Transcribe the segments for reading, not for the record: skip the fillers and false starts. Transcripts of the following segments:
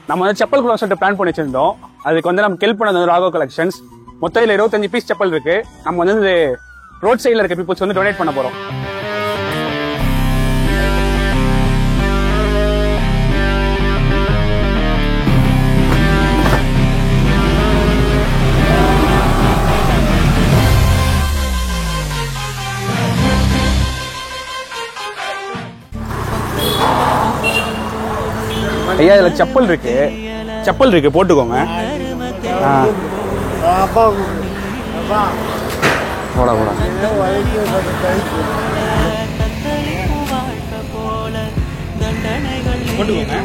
நம்ம வந்து செப்பல் கூட சொல்லிட்டு பிளான் பண்ணி வச்சிருந்தோம். அதுக்கு வந்து நமக்கு ஹெல்ப் பண்ணது ராகோ கலெக்ஷன்ஸ். மொத்தம் இதில் 25 பீஸ் செப்பல் இருக்கு. நம்ம வந்து ரோட் சைடில் இருக்க பீப்புள்ஸ் வந்து டொனேட் பண்ண போறோம். ஐயா இதுல செப்பல் இருக்கு போட்டுக்கோங்க. போடா போட்டுக்கோங்க.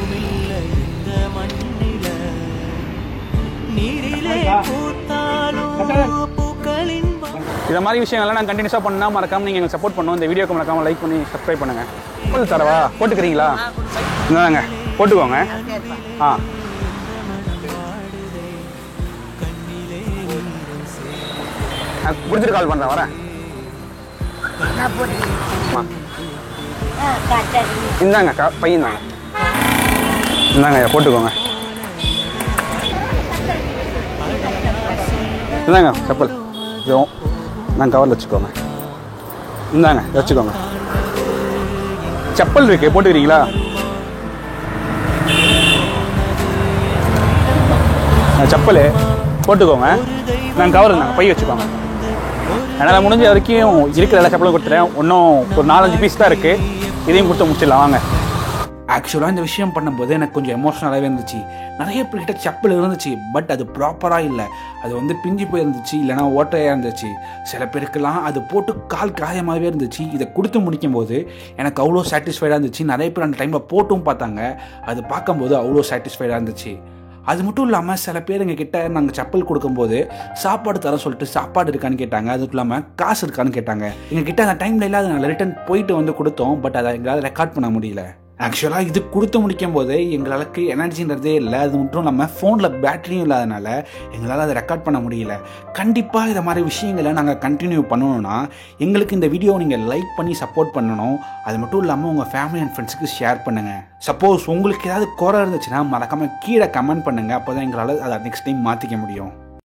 இந்த மாதிரி விஷயங்கள்லாம் நான் கண்டினியூஸா பண்ணா மறக்காம நீங்க எங்களுக்கு சப்போர்ட் பண்ணுவோம். இந்த வீடியோக்கு மறக்காம லைக் பண்ணி சப்ஸ்கிரைப் பண்ணுங்க. செப்பல் தரவா போட்டுக்கிறீங்களா? இந்தாங்க போட்டுக்கோங்க. முடிச்சுட்டு கால் பண்றேன், வரேன். இந்தாங்க பையன் தாங்க, இந்தாங்க போட்டுக்கோங்க. இந்தாங்க செப்பல் இதுவும் நான் கவரில் வச்சுக்கோங்க. இந்தாங்க வச்சுக்கோங்க. செப்பல் இருக்கு போட்டுக்கிறீங்களா? செப்பல் போட்டுக்கோங்க. நான் கவர் இருந்தாங்க பை வச்சுக்கோங்க. என்னால் முடிஞ்ச வரைக்கும் இருக்கிற எல்லா செப்பலும் கொடுத்துட்டேன். இன்னும் ஒரு 4-5 பீஸ் தான் இருக்குது. இதையும் கொடுத்து முடிச்சிடலாம் வாங்க. ஆக்சுவலாக இந்த விஷயம் பண்ணும்போது எனக்கு கொஞ்சம் எமோஷனலாகவே இருந்துச்சு. நிறைய பேர்கிட்ட செப்பல் இருந்துச்சு, பட் அது ப்ராப்பராக இல்லை. அது வந்து பிஞ்சு போயிருந்துச்சு, இல்லைனா ஓட்டையாக இருந்துச்சு. சில பேருக்கெல்லாம் அது போட்டு கால் காயமாகவே இருந்துச்சு. இதை கொடுத்து முடிக்கும் போது எனக்கு அவ்வளோ சாட்டிஸ்ஃபைடாக இருந்துச்சு. நிறைய பேர் அந்த டைமில் போட்டும் பார்த்தாங்க. அது பார்க்கும்போது அவ்வளோ சாட்டிஸ்ஃபைடாக இருந்துச்சு. அது மட்டும் இல்லாமல் சில பேர் எங்ககிட்ட நாங்கள் செப்பல் கொடுக்கும்போது சாப்பாடு தர சொல்லிட்டு சாப்பாடு இருக்கான்னு கேட்டாங்க. அதுவும் இல்லாமல் காசு இருக்கான்னு கேட்டாங்க. எங்ககிட்ட அந்த டைமில் இல்லாத நாங்கள் ரிட்டன் போயிட்டு வந்து கொடுத்தோம். பட் அதை எங்களால் ரெக்கார்ட் பண்ண முடியல. ஆக்சுவலாக இது கொடுத்து முடிக்கும் போது எங்களுக்கு எனர்ஜின்றதே இல்லை. அது மட்டும் இல்லாமல் ஃபோனில் பேட்டரியும் இல்லாதனால எங்களால் அதை ரெக்கார்ட் பண்ண முடியல. கண்டிப்பாக இதை மாதிரி விஷயங்களை நாங்கள் கண்டினியூ பண்ணணும்னா எங்களுக்கு இந்த வீடியோவை நீங்கள் லைக் பண்ணி சப்போர்ட் பண்ணணும். அது மட்டும் இல்லாமல் உங்கள் ஃபேமிலி அண்ட் ஃப்ரெண்ட்ஸுக்கு ஷேர் பண்ணுங்கள். சப்போஸ் உங்களுக்கு ஏதாவது குறை இருந்துச்சுன்னா மறக்காமல் கீழே கமெண்ட் பண்ணுங்கள். அப்போ தான் எங்களால் அதை நெக்ஸ்ட் டைம் மாற்றிக்க முடியும்.